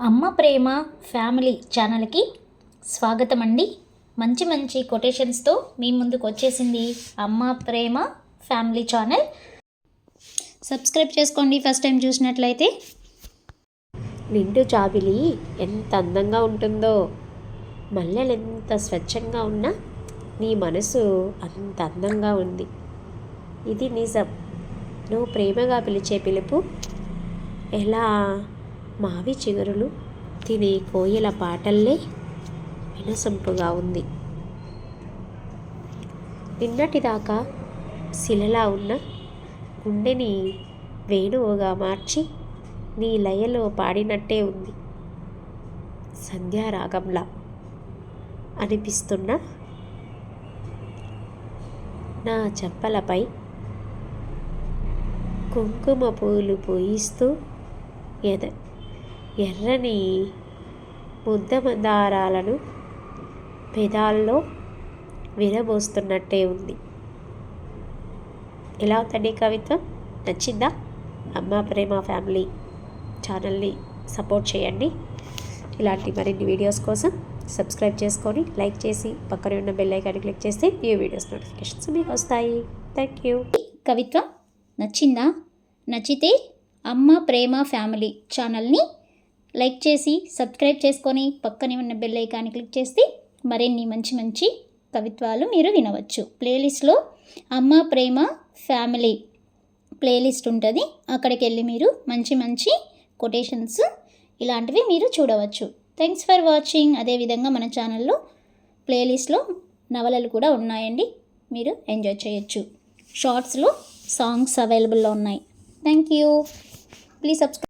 అమ్మ ప్రేమ ఫ్యామిలీ ఛానల్కి స్వాగతం అండి. మంచి మంచి కొటేషన్స్తో మీ ముందుకు వచ్చేసింది అమ్మ ప్రేమ ఫ్యామిలీ ఛానల్. సబ్స్క్రైబ్ చేసుకోండి ఫస్ట్ టైం చూసినట్లయితే. నిండు జాబిలి ఎంత అందంగా ఉంటుందో, మల్లెలు ఎంత స్వచ్ఛంగా ఉన్నా నీ మనసు అంత అందంగా ఉంది. ఇది నిజం. నువ్వు ప్రేమగా పిలిచే పిలుపు ఎలా మావి చిగురులు తినే కోయిల పాటల్లే వినసొంపుగా ఉంది. నిన్నటిదాకా శిలలా ఉన్న గుండెని వేణువుగా మార్చి నీ లయలో పాడినట్టే ఉంది. సంధ్యారాగంలా అనిపిస్తున్న నా చెప్పలపై కుంకుమ పూలు పూయిస్తూ ఎర్రని ముద్దమందారాలను పెదాల్లో విరబోస్తున్నట్టే ఉంది. ఎలా ఉందండి కవిత్వం? నచ్చిందా? అమ్మ ప్రేమ ఫ్యామిలీ ఛానల్ని సపోర్ట్ చేయండి. ఇలాంటి మరిన్ని వీడియోస్ కోసం సబ్స్క్రైబ్ చేసుకొని లైక్ చేసి పక్కనే ఉన్న బెల్ ఐకాన్ని క్లిక్ చేస్తే ఈ వీడియోస్ నోటిఫికేషన్స్ మీకు వస్తాయి. Thank you. కవిత్వం నచ్చిందా? నచ్చితే అమ్మ ప్రేమ ఫ్యామిలీ ఛానల్ని లైక్ చేసి సబ్స్క్రైబ్ చేసుకొని పక్కనే ఉన్న బెల్ ఐకాన్ని క్లిక్ చేస్తే మరిన్ని మంచి మంచి కవిత్వాలు మీరు వినవచ్చు. ప్లేలిస్ట్లో అమ్మ ప్రేమ ఫ్యామిలీ ప్లేలిస్ట్ ఉంటుంది. అక్కడికి వెళ్ళి మీరు మంచి మంచి కొటేషన్స్ ఇలాంటివి మీరు చూడవచ్చు. Thanks for watching. అదేవిధంగా మన ఛానల్లో ప్లేలిస్ట్లో నవలలు కూడా ఉన్నాయండి, మీరు ఎంజాయ్ చేయొచ్చు. షార్ట్స్లో సాంగ్స్ అవైలబుల్లో ఉన్నాయి. Thank you. Please subscribe.